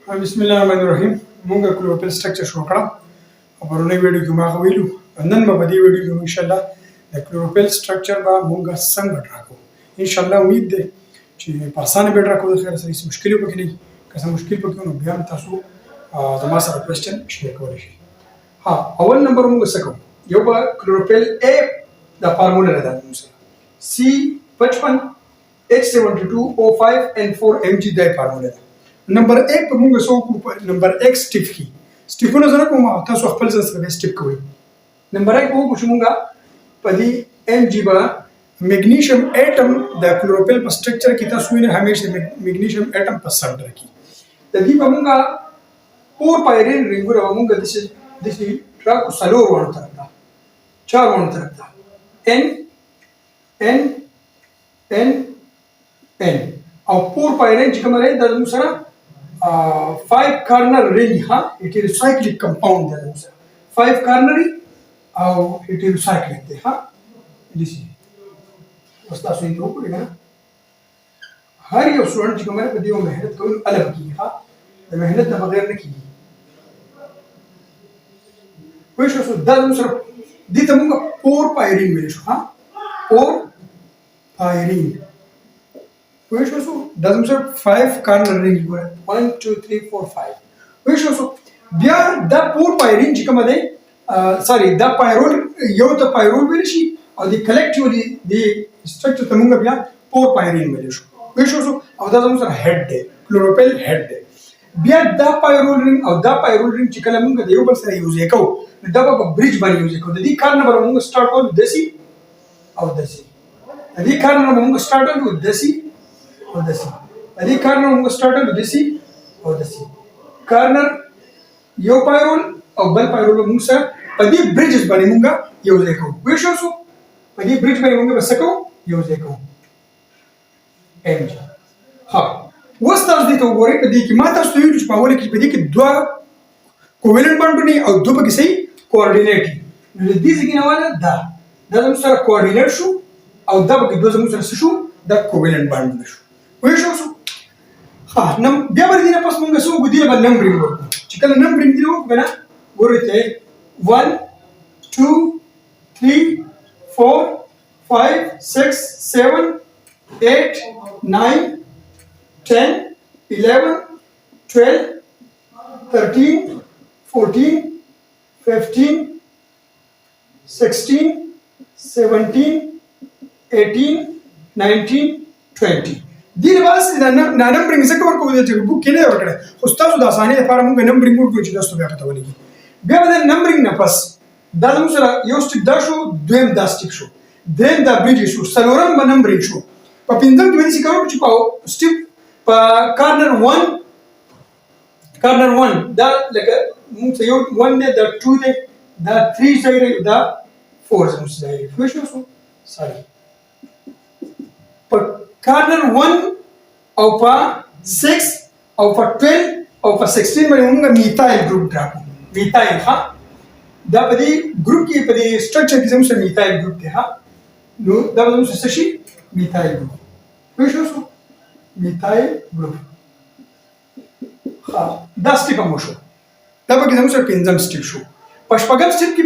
بسم الله الرحمن الرحیم. مونږ کلوروفیل سټرکچر شروع کړه او پرونی ویډیو کې ما ویلو نن په دې ویډیو کې ان شاء الله د کلوروفیل سټرکچر به مونږ څنګه ډراکو ان شاء الله. امید ده چې په اسانه به ډراکو د خیر سره هیڅ مشکل پکې نه که څه مشکل پکې نو بیا هم تاسو زما سره کوېسچن شیر کولی شئ. ها اول نمبر مونږ څه کوو؟ یو به کلوروفیل ا د فارمولا ده موږ سره C55 H72O5 N4 Mg د فارمولا ده. نمبر 1 په موږ سو کو نمبر 1 سټیپ کی سټیپونه زره کوم تاسو خپل ځل سره سټیپ کوئ. نمبر 1 وو چې موږ په دې ام جی با میګنیشیم اټم د کلوروفیل په سټرکچر کې تاسو نه همیشه میګنیشیم اټم په سنټر کې د دې په موږ پور پایرین رینګور موږ د شي ټراکو سلور ونه تردا چار ونه تردا ان ان ان ان او پور پایرین چې کوم لري د موږ سره 5 corner ring ha heterocyclic compound ده موږ 5 cornery او heterocyclic ده ha دي اوس تاسو یې وګورئ نه هر یو سټوډنټ چې کومه په دې مهنت کوي الګ کیږي ها د مهنت نه بغیر نه کیږي. وای شو دا موږ سره دې ته موږ پور پایرین ویل شو ها پور پایرین وای شو دا موږ سره 5 corner ring ګوره 1 2 3 4 5 وای شو بیا دا پور پایرین چې کومه ده سوري دا پایرول یو ته پایرول ویل شي او د کلیکټیولی د سټرکچر ته موږ بیا پور پایرین ویل شو. وای شو او دا موږ سره هډ ده کلوروفیل هډ ده. بیا دا پایرول رینګ او دا پایرول رینګ چې کله موږ د یو بل سره یوز وکړو دا په بریج باندې یوز وکړو د دې کار نه موږ سٹارټ کوو دسی او دسی د دې کار نه موږ سٹارټ کوو دسی او دسی د دې کار نه موږ سٹارټ کوو دسی او دسی کارنر یو پایرول او بل پایرول موږ سره په دې بریجز باندې موږ یوز وکړو. وای شو په دې بریج باندې موږ وسکو یوز وکړو ام جی. ها اوس تاسو دې ته وګورئ په دې کې ما تاسو ته ویل چې په اول کې په دې کې دوه کوویلنت بانډونه او دوه پکې صحیح کوارډینیټ نو د دې ځای نه والا دا موږ سره کوارډینیټ شو او دا پکې دوه موږ سره شو دا کوویلنت بانډونه شو. وای شو ها نم بیا ور دې نه پس موږ سو ګدي په نمبرینګ ورکو چې کله نمبرینګ دی وکړه ورته 1 2 3 4 5 6 7 8 9 10 11 12 13 14 15 16 17 18 19 20 دې بس دا نمبرینګ څه کور کوو چې بوک کې نه ورکړه خو تاسو د اسانۍ لپاره موږ نمبرینګ ورکړو چې تاسو بیا پته ولګي. بیا به نمبرینګ نه پس دا موږ سره یو سټیپ دا شو دویم دا سټیپ شو دریم دا بریج شو څلورم به نمبرینګ شو په پنځم کې څه کوو چې په سټیپ په کارنر 1 دا لکه موږ یو 1 دی دا 2 دی دا 3 ځای دا 4 ځای دی شو سوري په کارنر 1 او په 6 او په 12 او په 16 باندې موږ میثایل ګروپ ډراکو میثایل ها دا په دې ګروپ کې په دې سټرکچر کې زموږ میثایل ګروپ دی ها نو دا زموږ څه شي میثایل ګروپ وای شو میثایل ګروپ. ها دا سټیپ مو شو دا به زموږ سره پنځم سټیپ شو په شپږم سټیپ کې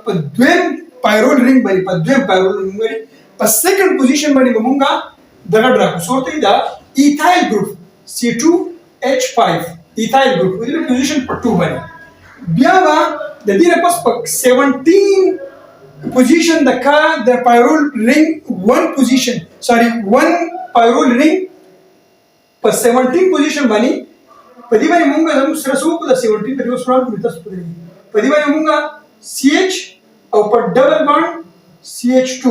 په دویم پایرول رینګ باندې په دویم پایرول رینګ باندې په سیکنډ پوزیشن باندې موږ دغه ډراکو سورته دا ایثایل ګروپ C2H5 ایثایل ګروپ په دې پوزیشن په 2 باندې بیا با د دې نه پس په 17 پوزیشن د پایرول رینګ 1 پوزیشن سوري 1 پایرول رینګ په 17 پوزیشن باندې په دې باندې موږ زموږ سره سو په 17 په یو سره په تاسو په دې باندې موږ CH او په ډبل بانډ CH2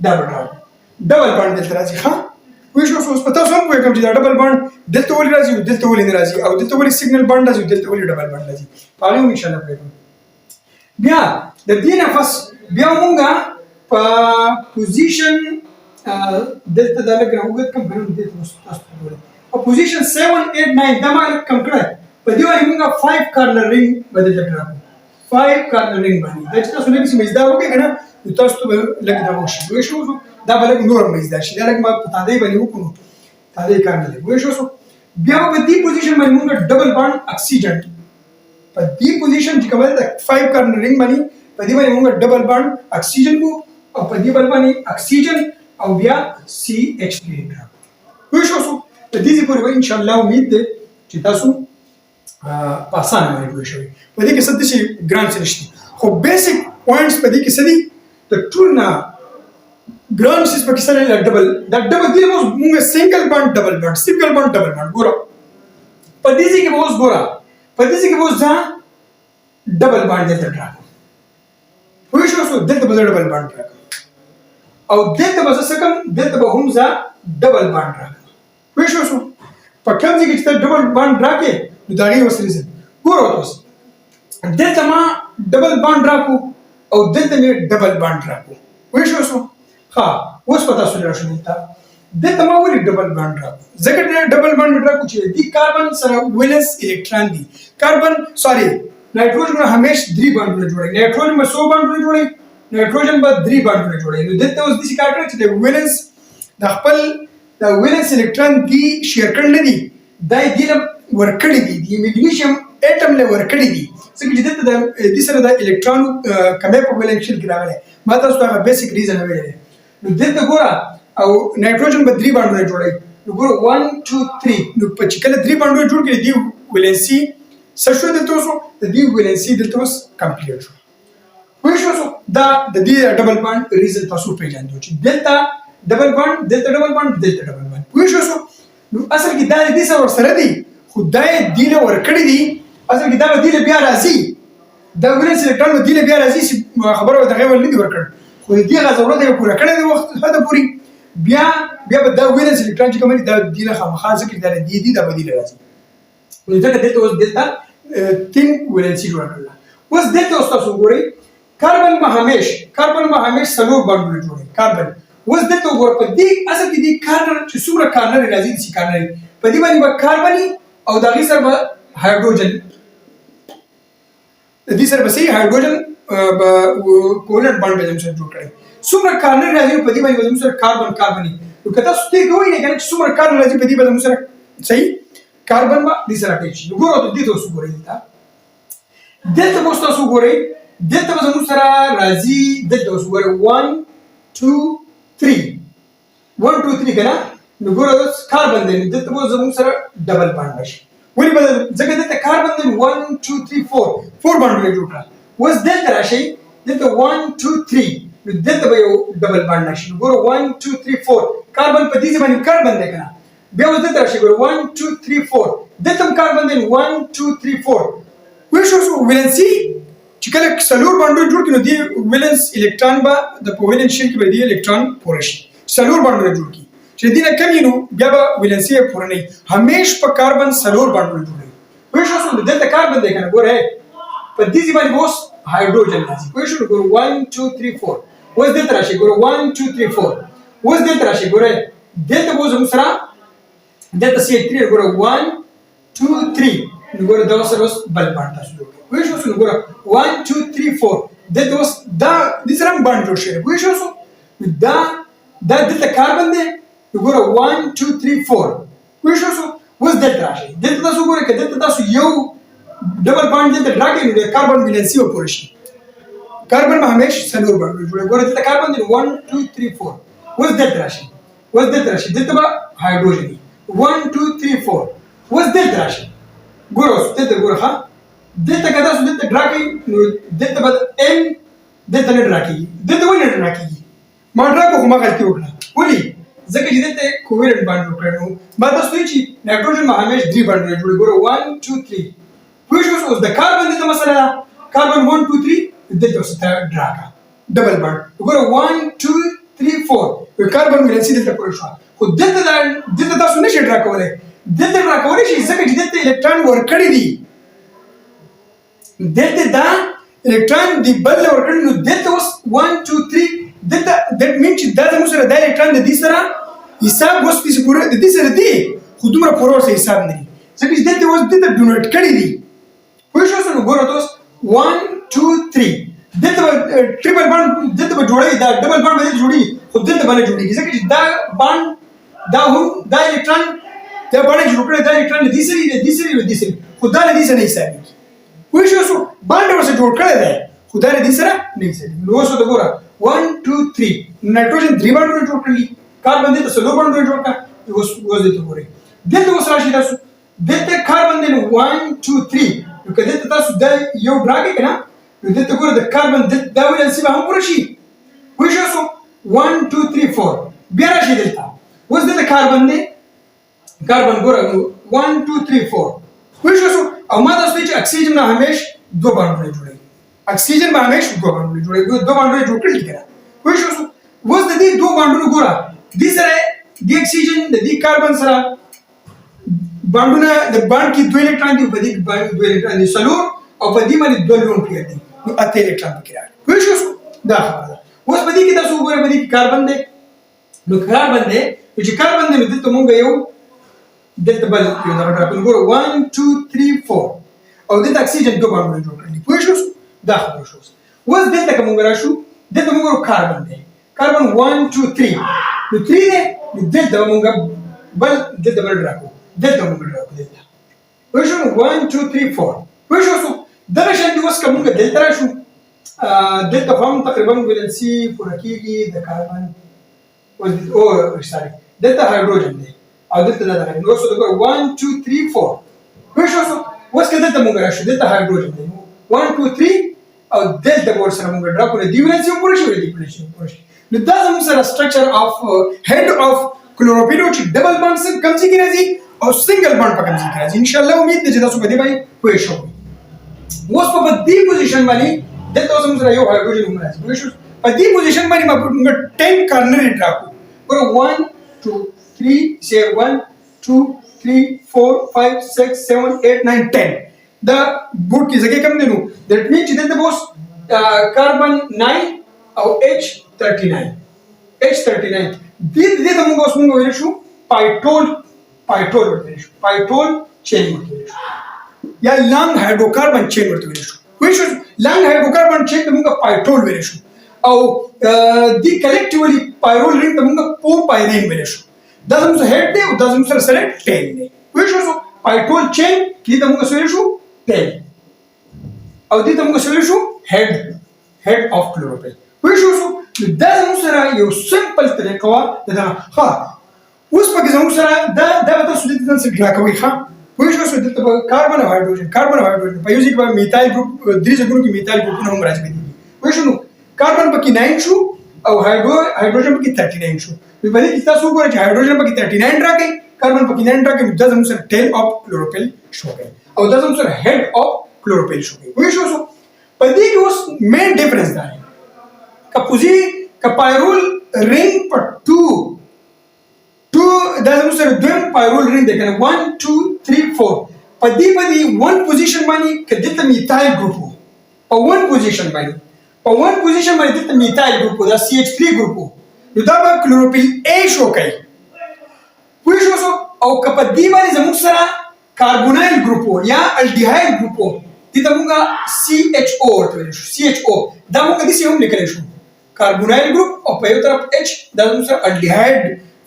ډبل بانډ دلته راځي ها وای شو اوس په تاسو هم کوم چې دا ډبل بانډ دلته ولې راځي دلته ولې نه راځي او دلته ولې سیګنل بانډ راځي دلته ولې ډبل بانډ راځي پاره ان شاء الله کوم. بیا د دې نفس بیا موږ په پوزیشن دلته دا لګ راوګت کوم غوړم دلته تاسو ته په پوزیشن 7 8 9 دا مال کم کړه په دې باندې موږ 5 کارنر رینګ بدل کړو 5 کارنر رینګ باندې دا چې تاسو لګی چې مزدا وکړئ کنه تاسو ته لګ دا وشي وای شو دا بلګ نور مزدا شي دا لګ ما په تادې باندې وکړو تادې کار نه دی وای شو بیا په دې پوزیشن باندې موږ ډبل بانډ اکسیجن په دې پوزیشن چې کومه ده 5 کاربن رنګ باندې په دې باندې موږ ډبل بانډ اکسیجن کو او په دې بل باندې اکسیجن او بیا CH3 وي شو سو د دې پورې ان شاء الله امید ده چې تاسو په اسانه باندې پوه شئ په دې کې څه شي ګران څه نشته خو بیسیک پوینټس په دې کې څه دي د ټول نه ګران څه په کې سره ډبل دا ډبل دی موږ سنگل بانډ ډبل بانډ ګورو په دې کې اوس ګورا په دې کې اوس ځا ډبل بانډ دلته راکو وای شو سو دلته به ډبل بانډ راکو او دلته به څه کوم دلته به هم ځا ډبل بانډ راکو وای شو سو په کوم ځای کې چې ډبل بانډ راکې نو دا غي وسره زه ګورو تاسو دلته ما ډبل بانډ راکو او دلته مې ډبل بانډ راکو وای شو سو ها اوس پتا سو راشي دلته ما ولې ډبل بانډ راکو ځکه ډبل بانډ راکو چې دی کاربن سره ولنس الکترون دي کاربن سوري نایټروجن همیش 3 بانډونه جوړي نایټروجن به 100 بانډونه جوړي نایټروجن به 3 بانډونه جوړي نو دلته اوس د کاربن چې د ولنس د خپل د ولنس الکترون دی شیر کړل دي دای دی ورکړی دي د میګنیشیم اټم له ورکړی دي څنګه چې دلته د دې سره د الکترون کمه په ولنس شیل کې راغلی ما تاسو ته بیسیک ریزن ویل نو دلته ګوره او نایټروجن به 3 بانډونه جوړي نو ګوره 1 2 3 نو په چې کله 3 بانډونه جوړ کړي دی ولنسي سشو دلته اوسو د دې ولنسي دلته اوس کمپلیټ شو وای شو دا د دې ډبل بانډ ریزن تاسو پیژاندو چې دلته ډبل بانډ دلته ډبل بانډ دلته ډبل بانډ وای شو نو اصل کې دا دې سره سره دي خدای دې له ورکړي دي اصل کې دا دې له بیا راځي دا ولنس الکترون دې له بیا راځي چې خبره دغه ول نه ورکړ خو دې غزوره دې پوره کړې د وخت هدا پوری بیا به دا ولنس الکترون چې کومه دا دې له خامخا ذکر دا دې د بدیل راځي نو ځکه دلته اوس دلته 3 ولنسي جوړ کړل اوس دلته اوس تاسو ګورئ کاربن ما همیش سلور بانډونه جوړي کاربن اوس دلته وګور په دې اصل کې دې کاربن چې څومره کاربن راځي چې کاربن په دې باندې به کاربن او دا غي سره هایدروجن دې سره به سي هایدروجن کولن باند به موږ جوړ کړی څومره کاربن راځي په دې باندې موږ سره کاربن نو کته ستې کوی نه کنه څومره کاربن راځي په دې باندې موږ سره صحیح کاربن ما دې سره کوي وګورئ دې تاسو ګورئ دلته موږ تاسو ګورئ دلته موږ سره راځي دلته اوس ګورئ 1 2 3 1 2 3 کنه نو ګورئ کاربن دې دلته موږ سره ډبل باند شي ولې بدل ځکه دلته کاربن دې 1 2 3 4 باندې جوړ کړه اوس دلته راشي دلته 1 2 3 نو دلته به یو ډبل باند شي ګورئ 1 2 3 4 کاربن په دې باندې کاربن دی کنه بیا دلته راشي ګورئ 1 2 3 4 دلته کاربن دې 1 2 3 4 وای شو ولنسي چې کله سلور باندې جوړ کړي نو دی ولنس الکترون به د په ولنس شیل کې به دی الکترون پوره شي سلور باندې جوړ کړي چې دینه کمی نو بیا به ولنسي پوره نه همیش په کاربن سلور باندې جوړي وای شو دلته کاربن دی کنه ګوره په دې باندې اوس هایدروجن راځي وای شو ګوره 1 2 3 4 اوس دلته راشي ګوره 1 2 3 4 اوس دلته راشي ګوره دلته اوس هم سره دلته C3 ګوره 1 2 3 نو ګوره دا سره اوس بل باندې تاسو وای شو ګوره 1 2 3 4 دلته اوس دا د سره باندې جوړ شي وای شو دا دلته کاربن دی ګوره 1 2 3 4 وای شو اوس دلته راشي دلته تاسو ګوره کله دلته تاسو یو ډبل باند دلته راګي نو کاربن ولنسي و پوره شي کاربن ما همیش سلور باندې جوړه ګوره دلته کاربن دی 1 2 3 4 اوس دلته راشي دلته به هایدروجن دی 1 2 3 4 اوس دلته راشي ګوره دلته ګوره ها دلته کدا سو دلته ډراکې نو دلته به ام دلته نه ډراکې دلته ولې نه ډراکې ما ډراکو خو ما غلطي وکړه ولې ځکه چې دلته کوولنت باند وکړو ما تاسو ته چې نایټروجن ما همیش 3 باندې جوړي ګوره 1 2 3 پوه شو اوس د کاربن دلته مسله ده کاربن 1 2 3 دلته اوس ته ډراکا ډبل باند ګوره 1 2 3 4 کاربن ولنسي دلته پوره شو خو دلته تاسو نشئ ډراکولای دلته ډراکولای شي ځکه چې دلته الکترون ورکړي دي دلته دا الکترون دی بل ورکړي نو دلته اوس 1 2 3 دلته that means چې دا زموږ سره د الکترون د دې سره حساب اوس دې پوره د دې سره دی خو دومره پوره سره حساب نه دي ځکه چې دلته اوس دلته ډونیټ کړي دي خو شو نو ګوره تاسو 1 2 3 دلته ټریپل باند دلته به جوړي دا ډبل باند به جوړي خو دلته باندې جوړيږي ځکه چې دا باند دا هم دا الکترون دا باندې جوړ کړی دا الکترون دې سره خو دا دې سره نه حسابېږي. پوه شو اوس باندې ورسره جوړ کړی دی خو دا دې سره نه حسابېږي. نو اوس ورته ګوره 1 2 3 نایټروجن 3 باندې جوړ کړي، کاربن دې ته 4 باندې جوړ کړه. اوس دې ته ګورئ دلته اوس راشي تاسو دلته کاربن دې 1 2 3 نو که دلته تاسو دا یو ډرا کړئ که نه نو دلته ګوره د کاربن دا ولانسي به هم پوره شي. پوه شو اوس 1 2 3 4 بیا راشي دلته اوس دلته کاربن دی کاربن ګوره 1 2 3 4 پوه شو او ما تاسو ته چې اکسیجن به همیش دوه باندونه جوړوي، اکسیجن به همیش دوه باندونه جوړوي، دوه باندونه جوړ کړي که نه. پوه شو اوس د دې دوه باندونو ګوره دې سره د اکسیجن د دې کاربن سره باندونه د باند کې 2 الکترون دي، په دې کې باندې 2 الکترون دي څلور او په دې باندې 2 لون پیډ دي نو اته الکترون پکې راغلي. پوه شو دا خبره ده. اوس په دې کې تاسو وګورئ په دې کې کاربن دی نو کاربن دی چې کاربن دی نو دلته مونږ یو دلته بل یو دغه ډراپل ګورو 1 2 3 4 او دلته اکسیجن دوه باندونه جوړ کړي. پوه شو دا خبره شو. اوس دلته کوم راشو دلته مونږ کاربن دی کاربن 1 2 3 نو 3 دی نو دلته مونږ بل دلته بل ډراپو دلته مونږ ډراپو دلته. پوه شو 1 2 3 4 پوه شو دغه شان دي. اوس کوم دلته راشو دلته هم تقریبا ولنسي پوره کېږي د کاربن او سوري دلته هایدروجن دی او دلته دا دغه نو اوس دغه 1 2 3 4 پوه شو اوس که دلته مونږ راشو دلته هایدروجن دی 1 2 3 او دلته ور سره مونږ ډراپونه دی ولنسي پوره شوی دی پوره شي. نو دا زموږ سره structure of head of chlorophyll چې ډبل بانډ څخه کم ځای کې راځي او سنگل بانډ په کم ځای کې راځي. ان شاء الله امید ده چې تاسو په دې باندې پوه شئ. اوس په دې پوزیشن باندې دلته اوس موږ سره یو هایدروجن هم راځي. پوه شو په دې پوزیشن باندې موږ 10 کارنر ډراپو ګوره 1 2 3 say 1 2 3 4 5 6 7 8 9 10 دا بوت کې ځکه کم دی نو دیٹ مین چې دلته اوس کاربن 9 او H39 دې ته موږ اوس موږ ویل شو پایټول ورته شو پایټول چین ورته شو یا لانګ هایدروکاربن چین ورته ویل شو. ویل شو لانګ هایدروکاربن چین ته موږ پایټول ویل شو او دی کلیکټیولی پایرول رینګ ته موږ پو پایرین ویل شو. دا زموږ هډ دی او دا زموږ سره ټیل دی. ویل شو پایټول چین کې ته موږ ویل شو ټیل او دې ته موږ ویل شو هډ اف کلوروفیل. ویل شو دا زموږ سره یو سمپل طریقه وا دا ها اوس پکې زموږ سره دا به تاسو دې ځان سره ډرا کوي. ها پوه شو دلته کاربن او هایدروجن په یو ځای کې میثایل ګروپ درې ځایونو کې میثایل ګروپونه هم راځي. پوه شو کاربن پکې 9 شو او هایدروجن پکې 39 شو. په دې کې تاسو وګورئ چې هایدروجن پکې 39 راکې کاربن پکې 9 راکې دا زموږ سره ټیل اف کلوروفیل شو او دا زموږ سره هډ اف کلوروفیل شو. پوه شو په دې کې اوس مین ډیفرنس دا پایرول رینګ په 2 دا زموږ سره دویم پایرول رینګ دی کنه 1 2 3 4 په دې باندې 1 پوزیشن باندې که دلته میثایل ګروپ په 1 پوزیشن باندې دلته میثایل ګروپ دا CH3 ګروپ نو دا به کلوروفیل A شو کوي. پوه شو او که په دې باندې زموږ سره کاربونایل ګروپ یا الډیهایل ګروپ دې ته موږ CHO ورته ویل شو. CHO دا موږ داسې هم لیکلی شو کاربونایل ګروپ او په یو طرف H دا زموږ سره الډیهایډ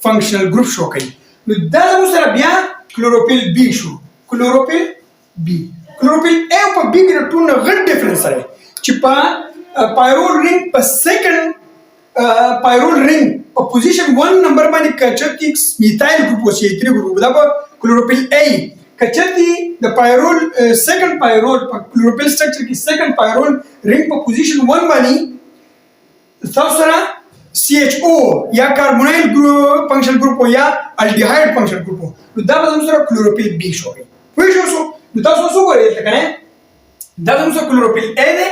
فنکشنل ګروپ شو کوي. نو دا زموږ سره بیا کلوروفیل B شو. کلوروفیل A او په B کې ټول غټ ډیفرنس دی چې په پایرول رینګ په سیکنډ پایرول رینګ په پوزیشن 1 نمبر باندې کچرتي میثایل ګروپ او CH3 ګروپ دا په کلوروفیل A کچرتي د پایرول سیکنډ پایرول په کلوروفیل سټرکچر کې سیکنډ پایرول رینګ په پوزیشن 1 باندې تاسو سره CHO یا کاربونایل ګروپ فنکشنل ګروپ یا الډیهایډ فنکشنل ګروپ نو دا به زموږ سره کلوروفیل B شو. پوه شو نو تاسو څه وګورئ کنه دا زموږ سره کلوروفیل A دی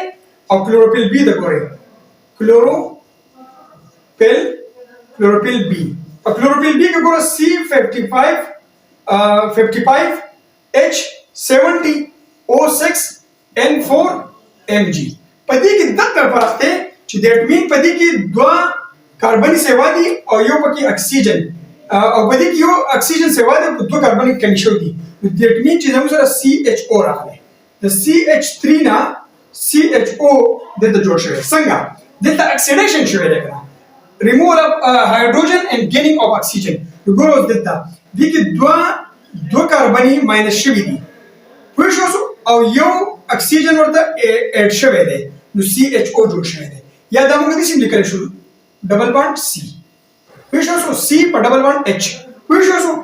او کلوروفیل B د ګورئ کلوروفیل B په کلوروفیل B کې ګورئ C55 H70 O6 N4 Mg په دې کې دغه فرق دی چې دیٹ مین په دې کې دوه کاربن سیوا دي او یو پکې اکسیجن او په دې کې یو اکسیجن سیوا دي په دوه کاربن کنیشو دي. دیٹ مین چې زموږ سره CHO راغلی د CH3 نه CHO دلته جوړ شوی څنګه دلته اکسیډیشن شوی دی کنه ریموول اف هایدروجن اینڈ گینینګ اف اکسیجن. وګورئ دلته دې کې دوه دوه کاربني ماینس شوي دي پوه شو او یو اکسیجن ورته اډ شوی دی نو سی ایچ او جوړ شوی دی یا دا موږ داسې لیکلی شو ډبل بانډ سی پوه شو سی په ډبل بانډ ایچ پوه شو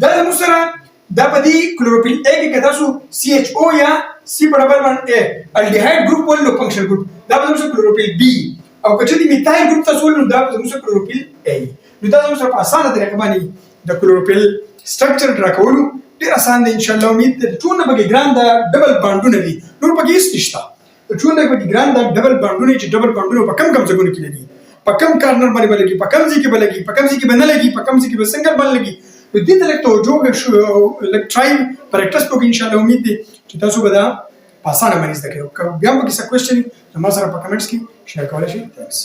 دا زموږ سره دا په دې کلوروفیل ا کې که تاسو سی ایچ او یا سی په ډبل بانډ ا الډیهایډ ګروپ ولې نو فنکشنل ګروپ دا به زموږ سره کلوروفیل بی او که چېرې میتایل ګروپ تاسو ولې نو دا به زموږ سره کلوروفیل ا نو دا زموږ سره په اسانه طریقه باندې د کلوروفیل سټرکچر ډرا کولو ډېر اسان دی ان شاء الله امید ده ټول نه پکې ګران ده ډبل بانډونه دي نور پکې هېڅ نشته ټول نه پکې ګران ده ډبل بانډونه چې ډبل بانډونه په کم کم ځایونو کې لګي په کم کارنر باندې به لګي په کم ځای کې به لګي په کم ځای کې به نه لګي په کم ځای کې به سنګل باندې لګي نو دې ته لږ توجه وکړئ لږ ټرای پریکټس وکړئ ان شاء الله امید دی چې تاسو به دا په اسانه باندې زده کړئ بیا هم پکې څه کوېسچن ما سره په کمنټس کې شیر کولی شئ تھینکس